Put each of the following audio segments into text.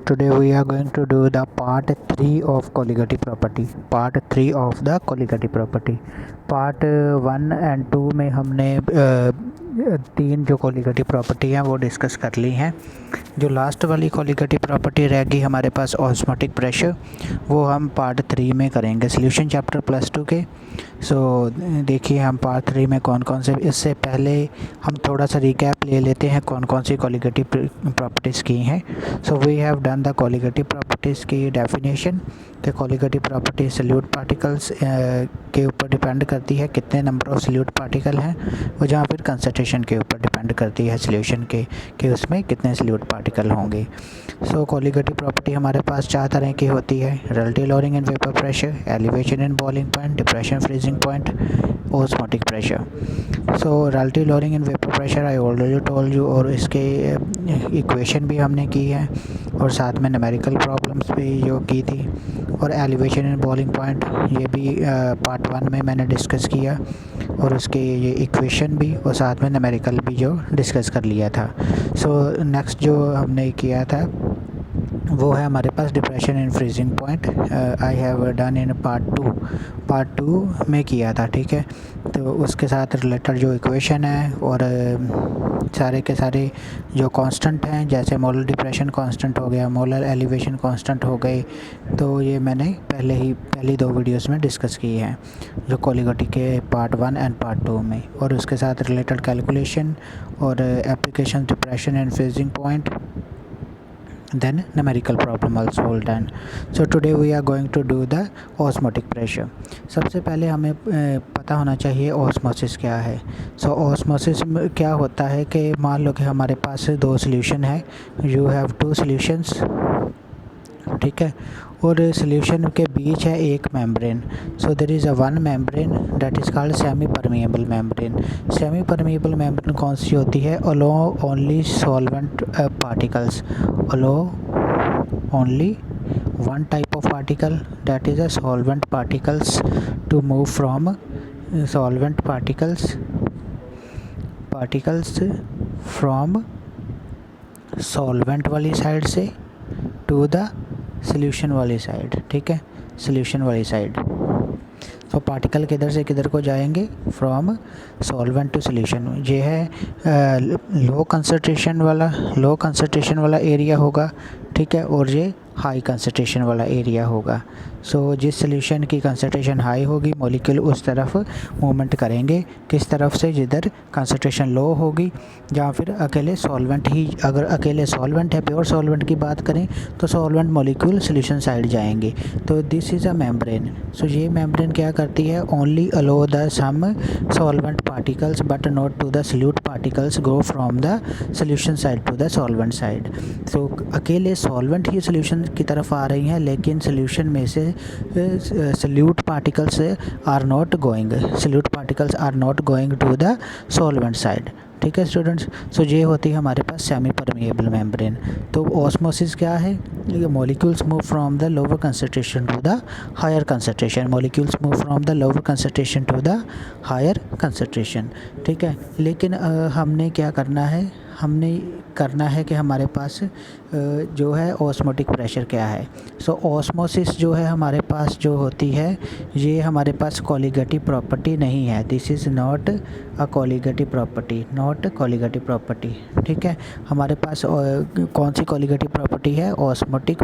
Today we are going to do the part 3 of colligative property. Part 3 of the colligative property. Part 1 and 2 में हमने तीन जो colligative property हैं वो discuss कर ली हैं। जो लास्ट वाली colligative प्रॉपर्टी रहेगी हमारे पास ऑस्मोटिक प्रेशर, वो हम पार्ट 3 में करेंगे सॉल्यूशन चैप्टर +2 के। देखिए हम पार्ट 3 में कौन कौन से, इससे पहले हम थोड़ा सा रिकैप ले लेते हैं कौन कौन सी colligative प्रॉपर्टीज़ की हैं। We have done the colligative properties की डेफिनेशन कि colligative प्रॉपर्टी सल्यूट पार्टिकल्स के ऊपर डिपेंड करती है, कितने नंबर ऑफ सल्यूट पार्टिकल हैं, और जहाँ फिर कंसंट्रेशन के ऊपर डिपेंड करती है सॉल्यूशन के कि उसमें कितने सल्यूट पार्टिकल होंगे। colligative प्रॉपर्टी हमारे पास 4 तरह की होती है: relative lowering in vapor pressure, elevation in boiling point, depression freezing point, osmotic pressure। relative lowering in vapor pressure I already told you, और इसके इक्वेशन भी हमने की है और साथ में न्यूमेरिकल प्रॉब्लम्स भी जो की थी, और एलिवेशन इन बॉइलिंग पॉइंट ये भी पार्ट 1 में मैंने डिस्कस किया और उसके ये इक्वेशन भी और साथ में न्यूमेरिकल भी जो डिस्कस कर लिया था। नेक्स्ट जो हमने किया था वो है हमारे पास depression in freezing point. I have done in part two में किया था, ठीक है। तो उसके साथ रिलेटेड जो इक्वेशन है और सारे के सारे जो कांस्टेंट हैं, जैसे मोलर डिप्रेशन कांस्टेंट हो गया, मोलर एलिवेशन कांस्टेंट हो गए, तो ये मैंने पहली 2 वीडियोस में डिस्कस किए हैं जो colligative के पार्ट 1 एंड पार्ट 2 में, और उसके साथ रिलेटेड कैलकुलेशन और application depression and freezing point, then numerical problem also all done। Today we are going to do the osmotic pressure। सबसे पहले हमें पता होना चाहिए ऑस्मोसिस क्या है। ऑस्मोसिस क्या होता है कि मान लो कि हमारे पास 2 सॉल्यूशन है, यू हैव 2 सॉल्यूशंस, ठीक है, और सॉल्यूशन के बीच है एक membrane. There is a one membrane that is called semi permeable membrane. Semi permeable membrane कौन सी होती है? Allow only solvent particles, allow only one type of particle, that is a solvent particles, to move from solvent particles from solvent वाली side से to the solution वाली side, ठीक है, solution वाली साइड। पार्टिकल किधर से किधर को जाएंगे? From solvent to solution. ये है लो कंसंट्रेशन वाला एरिया होगा, ठीक है, और ये हाई कंसंट्रेशन वाला एरिया होगा। जिस सॉल्यूशन की कंसंट्रेशन हाई होगी मॉलिक्यूल उस तरफ मूवमेंट करेंगे, किस तरफ से? जिधर कंसंट्रेशन लो होगी, जहाँ फिर अकेले सॉल्वेंट ही, अगर अकेले सॉल्वेंट है, प्योर सॉल्वेंट की बात करें तो सॉल्वेंट मॉलिक्यूल सॉल्यूशन साइड जाएंगे। तो दिस इज़ अ मेम्ब्रेन। ये मेम्ब्रेन क्या करती है? Only allow the some solvent particles but not to the solute particles go from the solution side to the solvent side. अकेले सॉल्वेंट ही solution की तरफ आ रही हैं, लेकिन सॉल्यूशन में से solute particles are not going to the solvent side, ठीक है स्टूडेंट्स। ये होती है हमारे पास सेमी परमिएबल मेम्ब्रेन। तो ऑस्मोसिस क्या है? Molecules move from the lower concentration to the higher concentration, ठीक है। लेकिन हमने क्या करना है कि हमारे पास जो है ऑस्मोटिक प्रेशर क्या है। ऑस्मोसिस जो है हमारे पास जो होती है, ये हमारे पास colligative प्रॉपर्टी नहीं है। This is not a colligative property, ठीक है। हमारे पास कौन सी colligative प्रॉपर्टी है? ऑस्मोटिक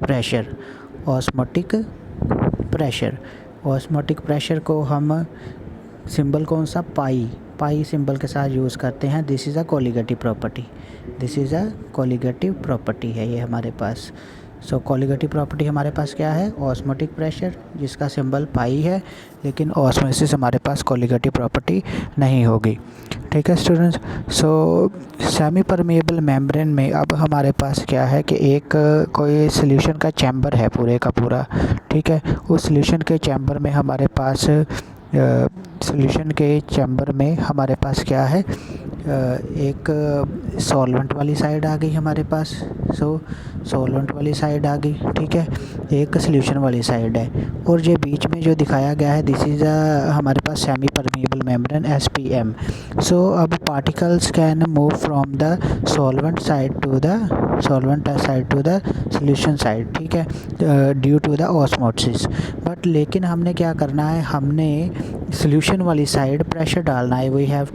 प्रेशर को हम सिंबल कौन सा? पाई सिंबल के साथ यूज़ करते हैं। This is a colligative property है ये हमारे पास। colligative प्रॉपर्टी हमारे पास क्या है? ऑस्मोटिक प्रेशर, जिसका सिंबल पाई है, लेकिन ऑस्मोसिस हमारे पास colligative प्रॉपर्टी नहीं होगी, ठीक है स्टूडेंट्स। सेमी परमिएबल मेम्ब्रेन में अब हमारे पास क्या है कि एक कोई सॉल्यूशन का चैम्बर है पूरे का पूरा, ठीक है। उस सॉल्यूशन के चैम्बर में हमारे पास क्या है? एक सॉल्वेंट वाली साइड आ गई हमारे पास, सो सॉल्वेंट वाली साइड आ गई, ठीक है। एक सॉल्यूशन वाली साइड है, और जो बीच में जो दिखाया गया है दिस इज़ हमारे पास semi permeable membrane SPM। So अब particles can move from the solvent side to the solution side, ठीक है, due to the osmosis. But लेकिन हमने क्या करना है, हमने सॉल्यूशन वाली साइड प्रेशर डालना है, we have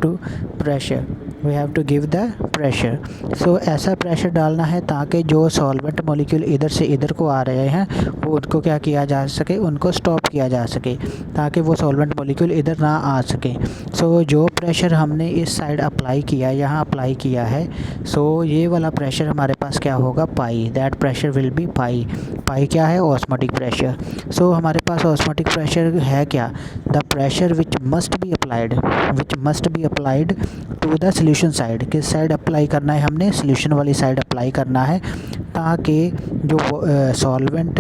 to give the pressure. So ऐसा प्रेशर डालना है ताकि जो सॉल्वेंट मॉलिक्यूल इधर से इधर को आ रहे हैं वो उनको क्या किया जा सके, उनको स्टॉप किया जा सके, ताकि वो सॉल्वेंट मॉलिक्यूल इधर ना आ सके। सो जो प्रेशर हमने इस साइड अप्लाई किया, यहाँ अप्लाई किया है, सो ये वाला प्रेशर हमारे पास क्या होगा, पाई, दैट प्रेशर विल बी पाई। पाई क्या है, ऑस्मोटिक प्रेशर। सो हमारे पास ऑस्मोटिक प्रेशर है क्या, the pressure which must be applied to the solution side. किस साइड अप्लाई करना है, हमने सॉल्यूशन वाली साइड अप्लाई करना है, ताकि जो सॉल्वेंट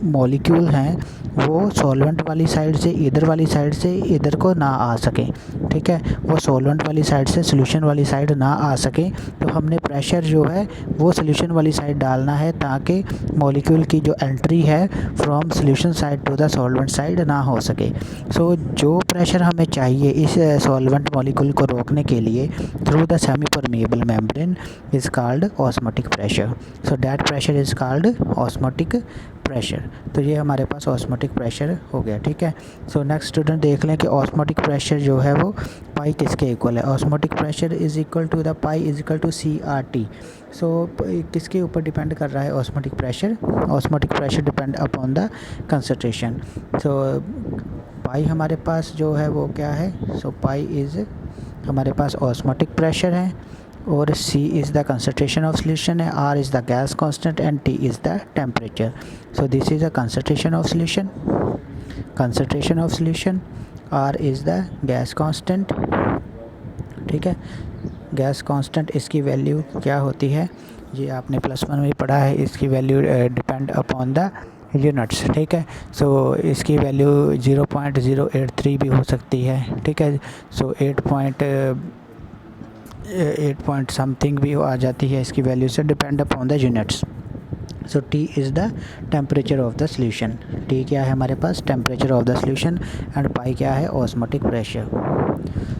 मॉलिक्यूल हैं वो सॉल्वेंट वाली साइड से इधर वाली साइड से इधर को ना आ सके, ठीक है, वो सॉल्वेंट वाली साइड से सॉल्यूशन वाली साइड ना आ सके। तो हमने प्रेशर जो है वो सॉल्यूशन वाली साइड डालना है, ताकि मॉलिक्यूल की जो एंट्री है from solution side to the solvent side ना हो सके। सो जो प्रेशर हमें चाहिए इस सॉल्वेंट मॉलिक्यूल को रोकने के लिए through the semi permeable membrane is called osmotic pressure. So that pressure is called osmotic pressure. तो ये हमारे पास ऑस्मोटिक प्रेशर हो गया, ठीक है। सो नेक्स्ट स्टूडेंट देख लें कि ऑस्मोटिक प्रेशर जो है वो पाई किसके इक्वल है। Osmotic pressure is equal to the pi is equal to CRT। So किसके ऊपर डिपेंड कर रहा है osmotic pressure, osmotic pressure depend upon the concentration. So pi हमारे पास जो है वो क्या है, सो पाई इज़ हमारे पास ऑस्मोटिक प्रेशर है, और C is the concentration of solution है, R is the gas constant and T is the temperature. So this is the concentration of solution, R is the gas constant, ठीक है। Gas constant इसकी value क्या होती है, ये आपने +1 में पढ़ा है, इसकी value depend upon the units, ठीक है। सो इसकी वैल्यू 0.083 भी हो सकती है, ठीक है। सो 8 पॉइंट समथिंग भी आ जाती है इसकी वैल्यू से, depend upon the units. So T is the temperature of the solution, T क्या है हमारे पास, temperature of the solution, and pi क्या है, osmotic pressure.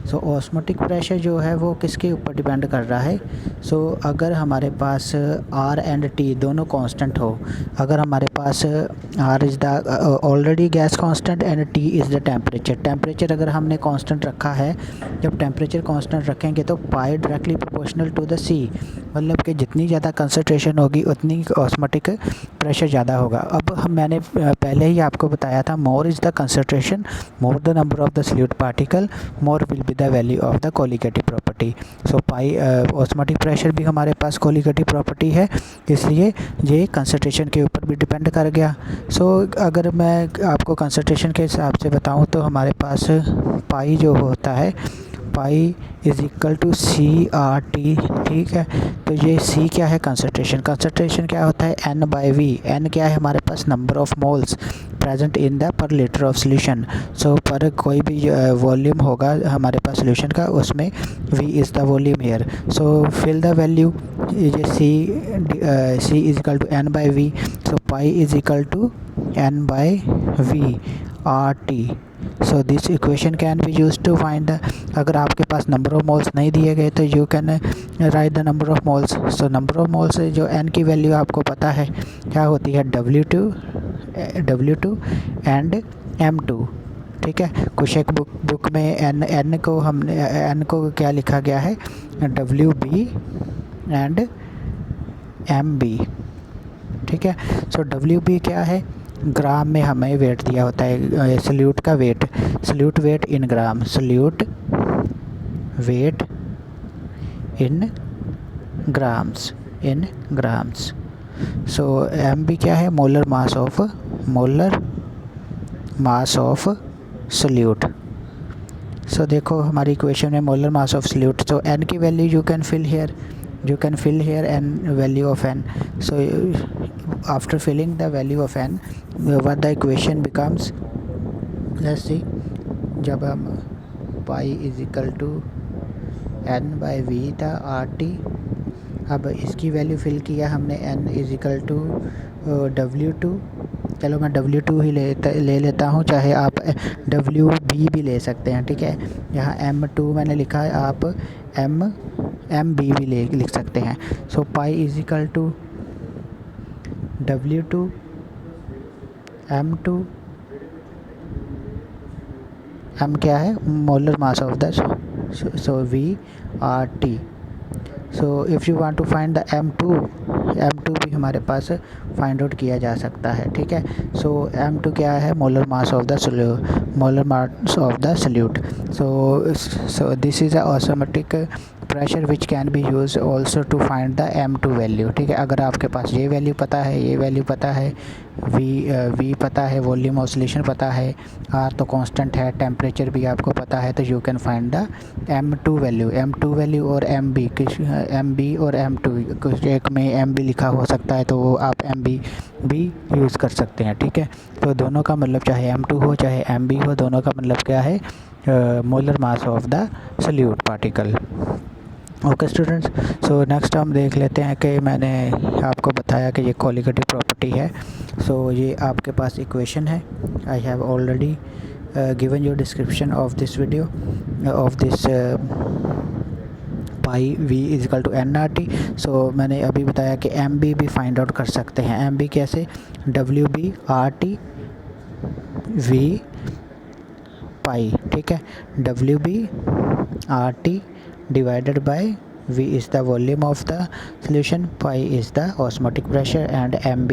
So osmotic pressure जो है वो किसके ऊपर डिपेंड कर रहा है, सो अगर हमारे पास R एंड T दोनों कांस्टेंट हो, अगर हमारे पास R is the already gas constant and T is the temperature अगर हमने कांस्टेंट रखा है, जब टेम्परेचर कांस्टेंट रखेंगे तो pi directly proportional to the C, मतलब कि जितनी ज़्यादा कंसंट्रेशन होगी उतनी ऑस्मोटिक प्रेशर ज़्यादा होगा। अब मैंने पहले ही आपको बताया था, मोर is the concentration, more the number of the solute particle, more will be the value of the colligative property. So pi osmotic pressure भी हमारे पास कोलिगेटिव प्रॉपर्टी है, इसलिए ये कंसंट्रेशन के ऊपर भी डिपेंड कर गया। सो अगर मैं आपको कंसंट्रेशन के हिसाब से बताऊं तो हमारे पास पाई जो होता है, पाई इज़ इक्वल टू CRT, ठीक है। तो ये C क्या है, कंसंट्रेशन क्या होता है, N/V। N क्या है हमारे पास, number of moles present in the per litre of solution. So पर कोई भी वॉल्यूम होगा हमारे पास सॉल्यूशन का, उसमें V is the volume here. So fill the value, ये C is equal to N/V, so pi is equal to N/V RT। So this equation can be use to find the, अगर आपके पास number of moles नहीं दिए गए तो you can write the number of moles. So number of moles जो N की value आपको पता है क्या होती है, W2 एंड M2, ठीक है। कुछ एक बुक में N को क्या लिखा गया है, WB एंड MB, ठीक है। सो WB क्या है, ग्राम में हमें वेट दिया होता है, सॉल्यूट का weight, solute weight in gram, solute weight in grams. So MB क्या है, molar mass of solute. So देखो हमारी इक्वेशन में molar mass of solute, so N की value you can fill here and value of N. So after filling the value of N, what the equation becomes, let's see, जब हम pi is equal to n by V था R T. अब इसकी value fill किया हमने n is equal to W2। चलो मैं W2 ही ले लेता हूँ, चाहे आप WB भी ले सकते हैं, ठीक है। यहाँ M2 मैंने लिखा है, आप MB भी लिख सकते हैं। So pi is equal to W2 M2, M क्या है, molar mass of the, so VRT। So if you want to find the M2 भी हमारे पास फाइंड आउट किया जा सकता है, ठीक है। सो M2 क्या है, molar mass of the solute. So this is a automatic pressure which can be use also to find the M2 value, ठीक है। अगर आपके पास ये वैल्यू पता है, ये वैल्यू पता है, V पता है, वॉल्यूम ऑसिलेशन पता है, R तो कांस्टेंट है, टेम्परेचर भी आपको पता है, तो you can find the M2 value और MB और M2 कुछ एक में MB लिखा हो सकता है, तो वो आप MB भी यूज़ कर सकते हैं, ठीक है। तो दोनों का मतलब चाहे M2 हो चाहे MB हो, दोनों का मतलब क्या है, molar mass of the salute particle. Okay students, so next हम देख लेते हैं कि मैंने आपको बताया कि ये कोलिगेटिव प्रॉपर्टी है। सो ये आपके पास इक्वेशन है, I have already given your description of this video of this pi V is equal to NRT। So मैंने अभी बताया कि MB भी फाइंड आउट कर सकते हैं। MB कैसे, WB RT V पाई, ठीक है। WB RT divided by V is the volume of the solution, pi is the osmotic pressure and MB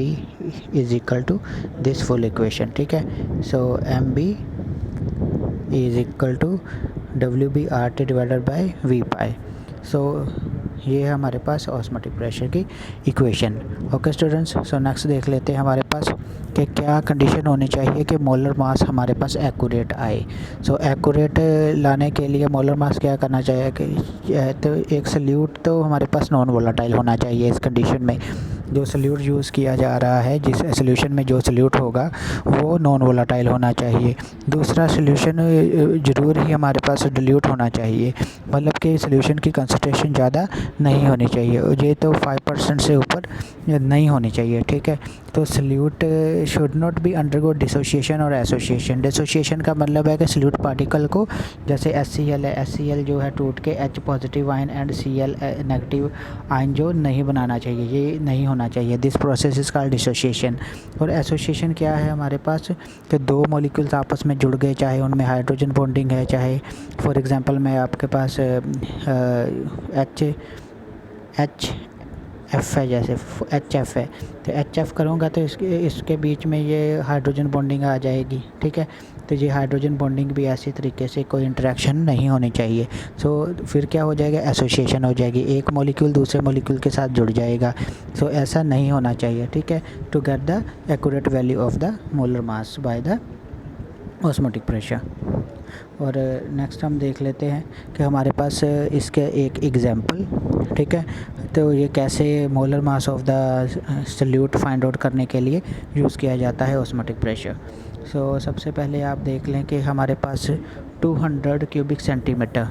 is equal to this full equation, ठीक है। So MB is equal to WB RT divided by V pi। So ये है हमारे पास osmotic pressure की equation. Okay students, so next देख लेते हैं हमारे पास कि क्या कंडीशन होनी चाहिए कि मोलर मास हमारे पास एक्यूरेट आए। सो एक्यूरेट लाने के लिए मोलर मास क्या करना चाहिए कि तो एक सल्यूट तो हमारे पास नॉन वोलेटाइल होना चाहिए। इस कंडीशन में जो सल्यूट यूज़ किया जा रहा है, जिस सॉल्यूशन में जो सल्यूट होगा वो नॉन वोलेटाइल होना चाहिए। दूसरा सल्यूशन ज़रूर ही हमारे पास डिल्यूट होना चाहिए, मतलब कि सल्यूशन की कंसंट्रेशन ज़्यादा नहीं होनी चाहिए, ये तो 5% से ऊपर नहीं होनी चाहिए, ठीक है। तो solute should not be undergo dissociation और एसोसिएशन। डिसोसिएशन का मतलब है कि सल्यूट पार्टिकल को, जैसे HCl है, HCl जो है टूट के H positive ion and Cl negative ion जो नहीं बनाना चाहिए, ये नहीं होना चाहिए। This process is called dissociation. और एसोसिएशन क्या है हमारे पास कि दो मॉलिक्यूल्स आपस में जुड़ गए, चाहे उनमें हाइड्रोजन बॉन्डिंग है, चाहे फॉर एग्जांपल मैं आपके पास HF है, जैसे HF है, तो HF करूँगा तो इसके बीच में ये हाइड्रोजन बॉन्डिंग आ जाएगी, ठीक है। तो ये हाइड्रोजन बॉन्डिंग भी ऐसी तरीके से कोई इंटरेक्शन नहीं होनी चाहिए। सो फिर क्या हो जाएगा, एसोसिएशन हो जाएगी, एक मॉलिक्यूल दूसरे मॉलिक्यूल के साथ जुड़ जाएगा। सो ऐसा नहीं होना चाहिए, ठीक है, to get the accurate value of the molar mass by the osmotic pressure. और नेक्स्ट हम देख लेते हैं कि हमारे पास इसके एक एग्जांपल, ठीक है। तो ये कैसे molar mass of the salute find out करने के लिए यूज़ किया जाता है ऑस्मोटिक प्रेशर। सो सबसे पहले आप देख लें कि हमारे पास 200 क्यूबिक सेंटीमीटर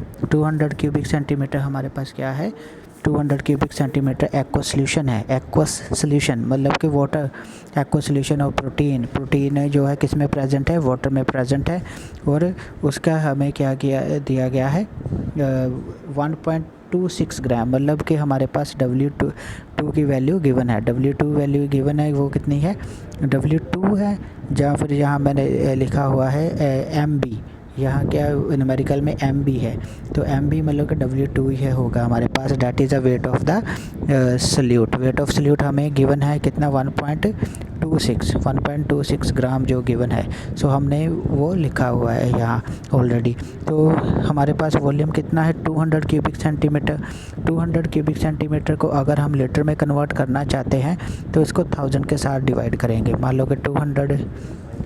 हमारे पास क्या है, 200 क्यूबिक सेंटीमीटर एक्वस सॉल्यूशन है। एक्वस सॉल्यूशन मतलब कि water, aqueous solution of protein जो है किस में प्रेजेंट है, वाटर में प्रेजेंट है। और उसका हमें क्या दिया गया है 1.26 ग्राम, मतलब कि हमारे पास W2 की वैल्यू गिवन है। W2 वैल्यू गिवन है, वो कितनी है, W2 है, जहाँ फिर यहाँ मैंने लिखा हुआ है MB, यहाँ क्या न्यूमेरिकल में MB है, तो MB मतलब कि W2 ही होगा हमारे पास। That is the weight of the solute. Weight of solute हमें गिवन है कितना, 1.26 ग्राम जो गिवन है। सो हमने वो लिखा हुआ है यहाँ ऑलरेडी। तो हमारे पास वॉल्यूम कितना है, 200 क्यूबिक सेंटीमीटर। 200 क्यूबिक सेंटीमीटर को अगर हम लीटर में कन्वर्ट करना चाहते हैं तो इसको 1000 के साथ डिवाइड करेंगे। मान लो कि 200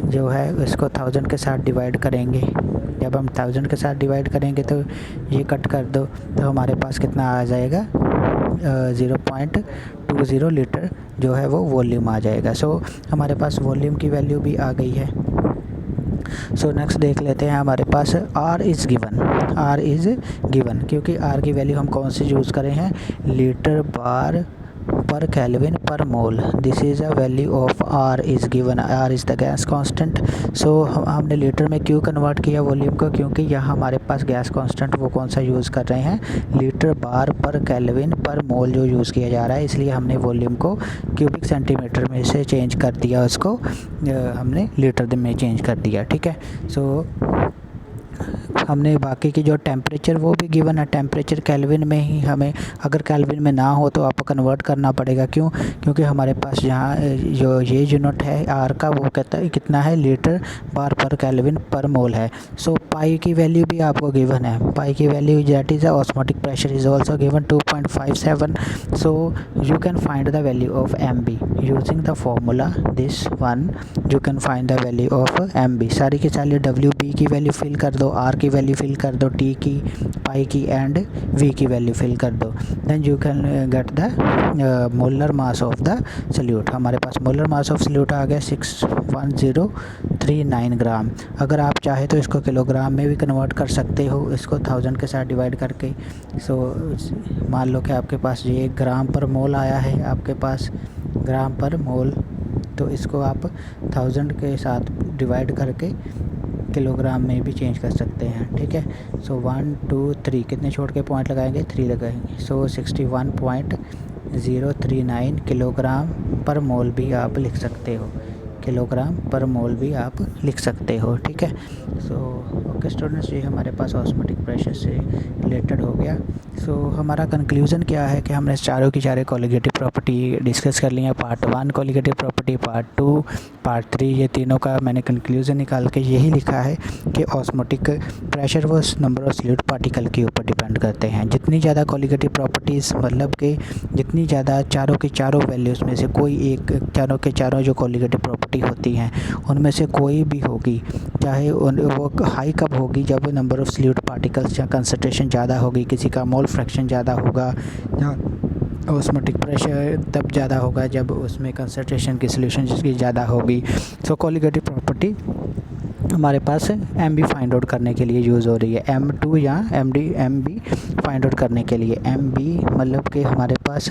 जो है इसको 1000 के साथ डिवाइड करेंगे। जब हम 1000 के साथ डिवाइड करेंगे तो ये कट कर दो, तो हमारे पास कितना आ जाएगा, 0.20 लीटर जो है वो वॉल्यूम आ जाएगा। सो हमारे पास वॉल्यूम की वैल्यू भी आ गई है। सो नेक्स्ट देख लेते हैं, हमारे पास R is given, R is given, क्योंकि आर की वैल्यू हम कौन सी यूज़ करें हैं, litre bar per kelvin per mole. This is a value of R is given, R is the gas constant. So हमने लीटर में क्यों कन्वर्ट किया वॉल्यूम को, क्योंकि यहाँ हमारे पास गैस कांस्टेंट वो कौन सा यूज़ कर रहे हैं, लीटर बार पर केल्विन पर मोल जो यूज़ किया जा रहा है, इसलिए हमने वॉल्यूम को क्यूबिक सेंटीमीटर में से चेंज कर दिया, उसको हमने लीटर में चेंज कर दिया। ठीक है, सो हमने बाकी की जो टेम्परेचर वो भी गिवन है, टेम्परेचर केल्विन में ही हमें, अगर केल्विन में ना हो तो आपको कन्वर्ट करना पड़ेगा। क्यों, क्योंकि हमारे पास यहाँ जो ये यूनिट है आर का वो कहता है कितना है, लीटर बार पर केल्विन पर मोल है। सो पाई की वैल्यू भी आपको गिवन है, पाई की value that is osmotic pressure is also given 2.57। So you can find the value of M B using the formula this one, you can find the value of M B. सारी की सारी W B की value fill कर दो, are की value fill कर दो, T की, पाई की एंड वी की वैल्यू फिल कर दो, then you can get the molar mass of the solute. हमारे पास मोलर मास ऑफ सल्यूट आ गया 61039 ग्राम। अगर आप चाहे तो इसको किलोग्राम में भी कन्वर्ट कर सकते हो, इसको 1000 के साथ डिवाइड करके। सो मान लो कि आपके पास ये ग्राम पर मोल आया है, आपके पास ग्राम पर मोल, तो इसको आप 1000 के साथ डिवाइड करके किलोग्राम में भी चेंज कर सकते हैं। ठीक है, सो 1 2 3 कितने छोड़ के पॉइंट लगाएंगे, 3 लगाएंगे। सो 61.039 किलोग्राम पर मोल भी आप लिख सकते हो, किलोग्राम पर मोल भी आप लिख सकते हो। ठीक है, सो ओके स्टूडेंट्स, ये हमारे पास ऑस्मोटिक प्रेशर से रिलेटेड हो गया। सो हमारा कंक्लूज़न क्या है कि हमने चारों की चारों कोलिगेटिव प्रॉपर्टी डिस्कस कर ली है। Part 1 colligative property, part 2, part 3, ये तीनों का मैंने कंक्लूज़न निकाल के यही लिखा है कि ऑस्मोटिक प्रेशर वो नंबर ऑफ सॉल्यूट पार्टिकल के ऊपर डिपेंड करते हैं। जितनी ज़्यादा कोलिगेटिव प्रॉपर्टीज़, मतलब कि जितनी ज़्यादा चारों की चारों वैल्यूज़ में से कोई एक, चारों के चारों जो कोलिगेटिव प्रॉपर्टी होती हैं उनमें से कोई भी होगी, चाहे वो हाई कब होगी, जब नंबर ऑफ सॉल्यूट पार्टिकल्स या कंसंट्रेशन ज़्यादा होगी, किसी का मोल फ्रैक्शन ज़्यादा होगा, या ऑस्मोटिक प्रेशर तब ज़्यादा होगा जब उसमें कंसंट्रेशन की सॉल्यूशन जिसकी ज़्यादा होगी। सो कोलिगेटिव प्रॉपर्टी हमारे पास एम बी फाइंड आउट करने के लिए यूज़ हो रही है, M2 या एम बी फाइंड आउट करने के लिए। एम बी मतलब कि हमारे पास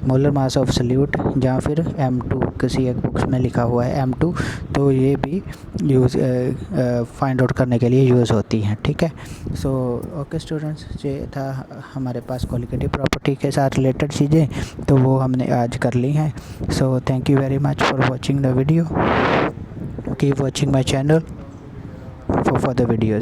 मोलर मास ऑफ सल्यूट, या फिर M2 किसी एक बुक्स में लिखा हुआ है M2, तो ये भी यूज़ फाइंड आउट करने के लिए यूज़ होती हैं। ठीक है, सो ओके स्टूडेंट्स, ये था हमारे पास कोलिगेटिव प्रॉपर्टी के साथ रिलेटेड चीज़ें, तो वो हमने आज कर ली हैं। So thank you very much for watching the video, keep watching my channel for further videos.